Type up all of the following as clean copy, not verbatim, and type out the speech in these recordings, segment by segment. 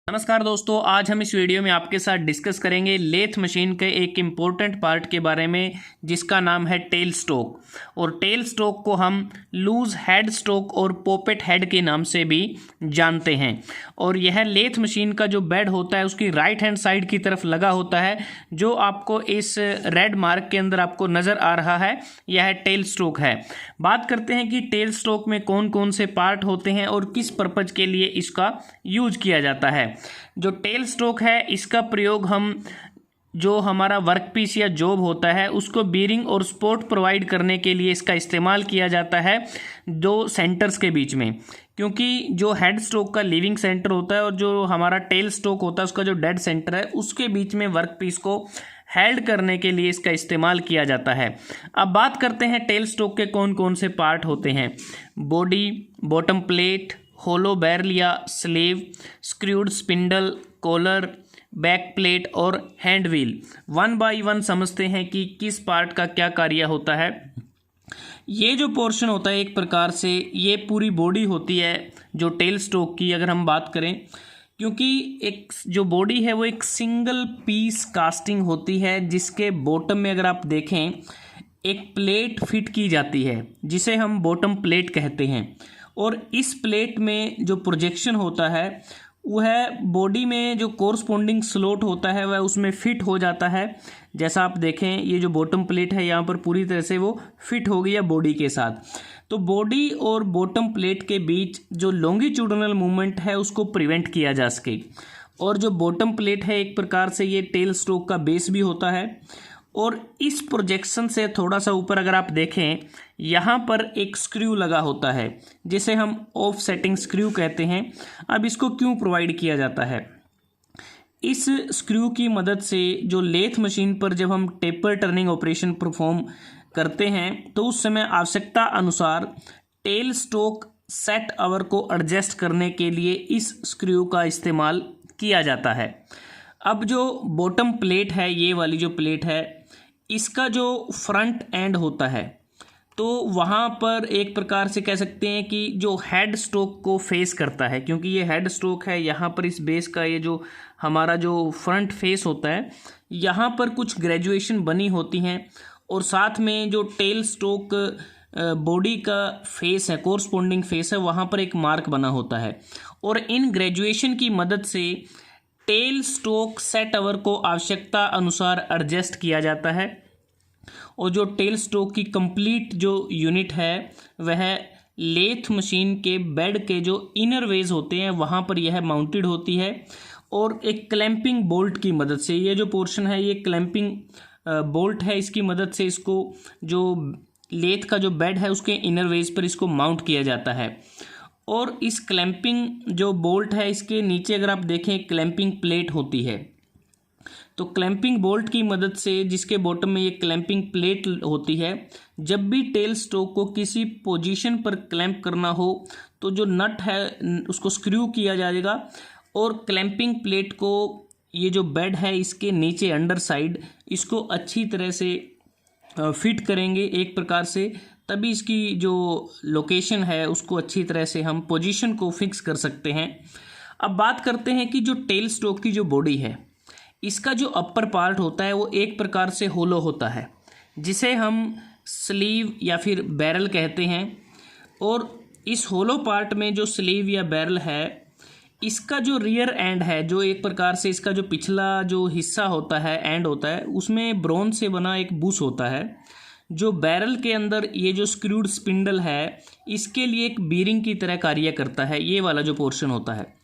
नमस्कार दोस्तों, आज हम इस वीडियो में आपके साथ डिस्कस करेंगे लेथ मशीन के एक इम्पोर्टेंट पार्ट के बारे में जिसका नाम है टेल स्टोक। और टेल स्टोक को हम लूज हेड स्टोक और पोपेट हेड के नाम से भी जानते हैं। और यह लेथ मशीन का जो बेड होता है उसकी राइट हैंड साइड की तरफ लगा होता है, जो आपको इस रेड मार्क के अंदर आपको नज़र आ रहा है, यह टेल स्टोक है। बात करते हैं कि टेल स्टोक में कौन कौन से पार्ट होते हैं और किस पर्पज़ के लिए इसका यूज किया जाता है। जो टेल स्टोक है इसका प्रयोग हम जो हमारा वर्क पीस या जॉब होता है उसको बीरिंग और सपोर्ट प्रोवाइड करने के लिए इसका इस्तेमाल किया जाता है दो सेंटर्स के बीच में। क्योंकि जो हेड स्टोक का लिविंग सेंटर होता है और जो हमारा टेल स्टोक होता है उसका जो डेड सेंटर है, उसके बीच में वर्क पीस को हेल्ड करने के लिए इसका इस्तेमाल किया जाता है। अब बात करते हैं टेल स्टोक के कौन कौन से पार्ट होते हैं। Body, bottom plate, hollow barrel या sleeve, screwed spindle, collar, back plate और hand wheel. One by one समझते हैं कि किस पार्ट का क्या कार्य होता है। ये जो पोर्शन होता है एक प्रकार से ये पूरी बॉडी होती है जो टेल स्टोक की, अगर हम बात करें, क्योंकि एक जो बॉडी है वो एक सिंगल पीस कास्टिंग होती है जिसके बॉटम में अगर आप देखें एक प्लेट फिट की जाती है जिसे हम बॉटम प्लेट कहते हैं। और इस प्लेट में जो प्रोजेक्शन होता है वह बॉडी में जो कोरस्पॉन्डिंग स्लॉट होता है वह उसमें फिट हो जाता है। जैसा आप देखें ये जो बॉटम प्लेट है यहाँ पर पूरी तरह से वो फिट हो गई है बॉडी के साथ। तो बॉडी और बॉटम प्लेट के बीच जो लॉन्गिट्यूडनल मूवमेंट है उसको प्रिवेंट किया जा सके। और जो बॉटम प्लेट है एक प्रकार से ये टेल स्टोक का बेस भी होता है। और इस प्रोजेक्शन से थोड़ा सा ऊपर अगर आप देखें यहाँ पर एक स्क्रू लगा होता है जिसे हम ऑफ सेटिंग स्क्रू कहते हैं। अब इसको क्यों प्रोवाइड किया जाता है? इस स्क्रू की मदद से जो लेथ मशीन पर जब हम टेपर टर्निंग ऑपरेशन परफॉर्म करते हैं तो उस समय आवश्यकता अनुसार टेल स्टोक सेट आवर को एडजस्ट करने के लिए इस स्क्रू का इस्तेमाल किया जाता है। अब जो बॉटम प्लेट है, ये वाली जो प्लेट है, इसका जो फ्रंट एंड होता है तो वहाँ पर एक प्रकार से कह सकते हैं कि जो हेड स्टोक को फेस करता है, क्योंकि ये हेड स्टोक है, यहाँ पर इस बेस का ये जो हमारा जो फ्रंट फेस होता है यहाँ पर कुछ ग्रेजुएशन बनी होती हैं। और साथ में जो टेल स्टोक बॉडी का फेस है, कोरस्पॉन्डिंग फेस है, वहाँ पर एक मार्क बना होता है। और इन ग्रेजुएशन की मदद से टेल स्टोक सेट आवर को आवश्यकता अनुसार एडजस्ट किया जाता है। और जो टेल स्टोक की कंप्लीट जो यूनिट है वह लेथ मशीन के बेड के जो इनर वेज होते हैं वहाँ पर यह माउंटेड होती है। और एक क्लैंपिंग बोल्ट की मदद से ये जो पोर्शन है ये क्लैंपिंग बोल्ट है, इसकी मदद से इसको जो लेथ का जो बेड है उसके इनर वेज पर इसको माउंट किया जाता है। और इस क्लैंपिंग जो बोल्ट है इसके नीचे अगर आप देखें क्लैंपिंग प्लेट होती है। तो क्लैंपिंग बोल्ट की मदद से जिसके बॉटम में ये क्लैंपिंग प्लेट होती है, जब भी टेल स्टोक को किसी पोजीशन पर क्लैंप करना हो तो जो नट है उसको स्क्रू किया जाएगा और क्लैंपिंग प्लेट को ये जो बेड है इसके नीचे अंडर साइड इसको अच्छी तरह से फिट करेंगे एक प्रकार से, तभी इसकी जो लोकेशन है उसको अच्छी तरह से हम पोजीशन को फिक्स कर सकते हैं। अब बात करते हैं कि जो टेल स्टोक की जो बॉडी है इसका जो अपर पार्ट होता है वो एक प्रकार से होलो होता है जिसे हम स्लीव या फिर बैरल कहते हैं। और इस होलो पार्ट में जो स्लीव या बैरल है इसका जो रियर एंड है, जो एक प्रकार से इसका जो पिछला जो हिस्सा होता है एंड होता है, उसमें ब्रोंज से बना एक बुश होता है। जो बैरल के अंदर ये जो स्क्रूड स्पिंडल है इसके लिए एक बीरिंग की तरह कार्य करता है, ये वाला जो पोर्शन होता है।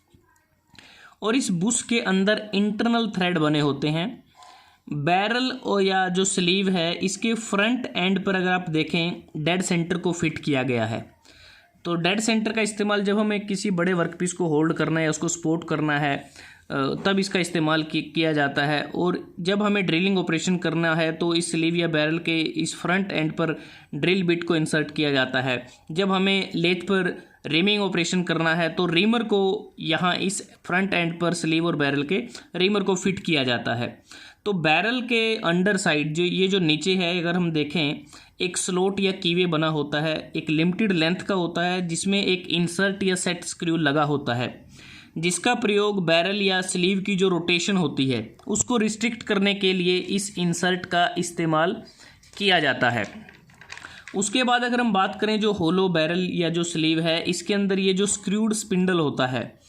और इस बुश के अंदर इंटरनल थ्रेड बने होते हैं। बैरल और या जो स्लीव है इसके फ्रंट एंड पर अगर आप देखें डेड सेंटर को फिट किया गया है। तो डेड सेंटर का इस्तेमाल जब हमें किसी बड़े वर्कपीस को होल्ड करना है या उसको सपोर्ट करना है तब इसका इस्तेमाल किया जाता है। और जब हमें ड्रिलिंग ऑपरेशन करना है तो इस स्लीव या बैरल के इस फ्रंट एंड पर ड्रिल बिट को इंसर्ट किया जाता है। जब हमें लेथ पर रीमिंग ऑपरेशन करना है तो रीमर को यहाँ इस फ्रंट एंड पर स्लीव और बैरल के रीमर को फिट किया जाता है। तो बैरल के अंडर साइड जो ये जो नीचे है अगर हम देखें एक स्लॉट या कीवे बना होता है, एक लिमिटेड लेंथ का होता है जिसमें एक इंसर्ट या सेट स्क्रू लगा होता है। जिसका प्रयोग बैरल या स्लीव की जो रोटेशन होती है उसको रिस्ट्रिक्ट करने के लिए इस इंसर्ट का इस्तेमाल किया जाता है। उसके बाद अगर हम बात करें जो होलो बैरल या जो स्लीव है, इसके अंदर ये जो स्क्रूड स्पिंडल होता है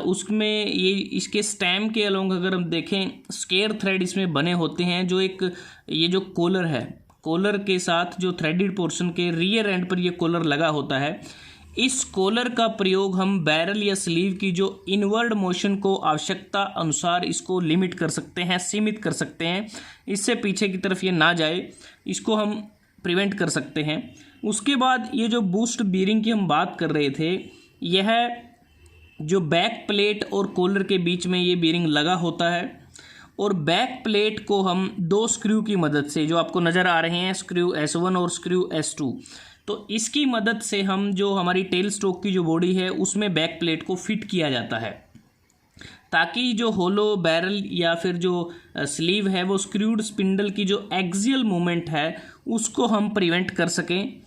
उसमें ये इसके स्टैम के अलोंग अगर हम देखें स्केयर थ्रेड इसमें बने होते हैं। जो एक ये जो कॉलर है, कॉलर के साथ जो थ्रेडेड पोर्शन के रियर एंड पर ये कॉलर लगा होता है, इस कॉलर का प्रयोग हम बैरल या स्लीव की जो इनवर्ड मोशन को आवश्यकता अनुसार इसको लिमिट कर सकते हैं, सीमित कर सकते हैं, इससे पीछे की तरफ ये ना जाए, इसको हम प्रिवेंट कर सकते हैं। उसके बाद ये जो बूस्ट बीयरिंग की हम बात कर रहे थे, यह जो बैक प्लेट और कॉलर के बीच में ये बीयरिंग लगा होता है और बैक प्लेट को हम दो स्क्रू की मदद से, जो आपको नज़र आ रहे हैं स्क्रू S1 और स्क्रू S2, तो इसकी मदद से हम जो हमारी टेल स्टोक की जो बॉडी है उसमें बैक प्लेट को फिट किया जाता है, ताकि जो होलो बैरल या फिर जो स्लीव है वो स्क्रूड स्पिंडल की जो एक्सियल मूवमेंट है उसको हम प्रिवेंट कर सकें।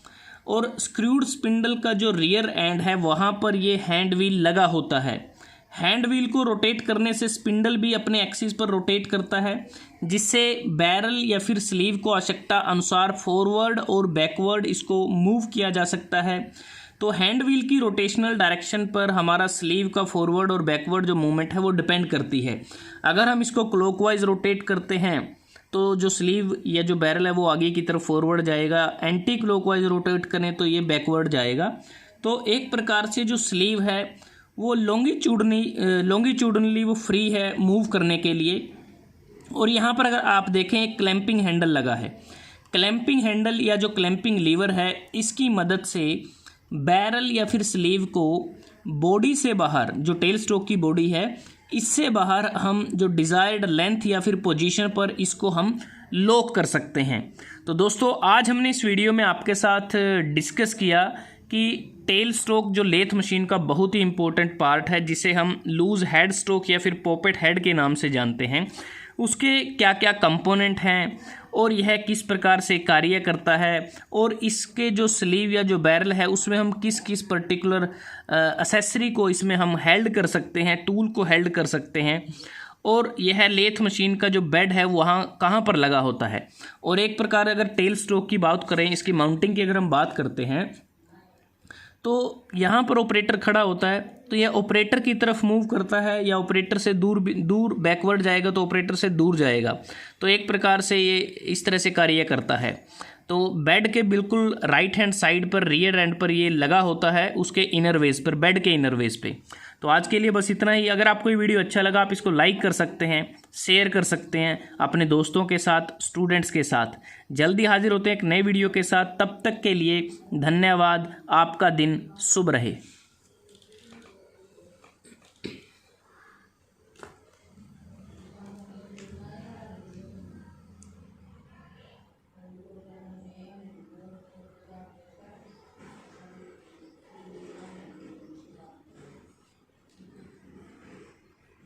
और स्क्रूड स्पिंडल का जो रियर एंड है वहाँ पर ये हैंड व्हील लगा होता है। हैंड व्हील को रोटेट करने से स्पिंडल भी अपने एक्सिस पर रोटेट करता है, जिससे बैरल या फिर स्लीव को आवश्यकता अनुसार फॉरवर्ड और बैकवर्ड इसको मूव किया जा सकता है। तो हैंड व्हील की रोटेशनल डायरेक्शन पर हमारा स्लीव का फॉरवर्ड और बैकवर्ड जो मूवमेंट है वो डिपेंड करती है। अगर हम इसको क्लॉकवाइज रोटेट करते हैं तो जो स्लीव या जो बैरल है वो आगे की तरफ फॉरवर्ड जाएगा, एंटी क्लॉकवाइज रोटेट करें तो ये बैकवर्ड जाएगा। तो एक प्रकार से जो स्लीव है वो लॉन्गिट्यूडनली वो फ्री है मूव करने के लिए। और यहाँ पर अगर आप देखें एक क्लैंपिंग हैंडल लगा है। क्लैंपिंग हैंडल या जो क्लैंपिंग लीवर है, इसकी मदद से बैरल या फिर स्लीव को बॉडी से बाहर, जो टेल स्टोक की बॉडी है इससे बाहर हम जो डिज़ायर्ड लेंथ या फिर पोजीशन पर इसको हम लॉक कर सकते हैं। तो दोस्तों आज हमने इस वीडियो में आपके साथ डिस्कस किया कि टेल स्टोक जो लेथ मशीन का बहुत ही इम्पोर्टेंट पार्ट है, जिसे हम लूज हेड स्टोक या फिर पॉपेट हेड के नाम से जानते हैं, उसके क्या क्या कंपोनेंट हैं और यह किस प्रकार से कार्य करता है, और इसके जो स्लीव या जो बैरल है उसमें हम किस किस पर्टिकुलर एक्सेसरी को इसमें हम हेल्ड कर सकते हैं, टूल को हेल्ड कर सकते हैं, और यह लेथ मशीन का जो बेड है वहाँ कहाँ पर लगा होता है। और एक प्रकार अगर टेल स्टोक की बात करें, इसकी माउंटिंग की अगर हम बात करते हैं तो यहाँ पर ऑपरेटर खड़ा होता है, तो यह ऑपरेटर की तरफ मूव करता है या ऑपरेटर से दूर बैकवर्ड जाएगा तो ऑपरेटर से दूर जाएगा। तो एक प्रकार से ये इस तरह से कार्य करता है। तो बेड के बिल्कुल राइट हैंड साइड पर रियर एंड पर ये लगा होता है, उसके इनर वेज पर, बेड के इनर वेज पे। तो आज के लिए बस इतना ही। अगर आपको ये वीडियो अच्छा लगा आप इसको लाइक कर सकते हैं, शेयर कर सकते हैं अपने दोस्तों के साथ, स्टूडेंट्स के साथ। जल्दी हाजिर होते हैं एक नए वीडियो के साथ। तब तक के लिए धन्यवाद। आपका दिन शुभ रहे।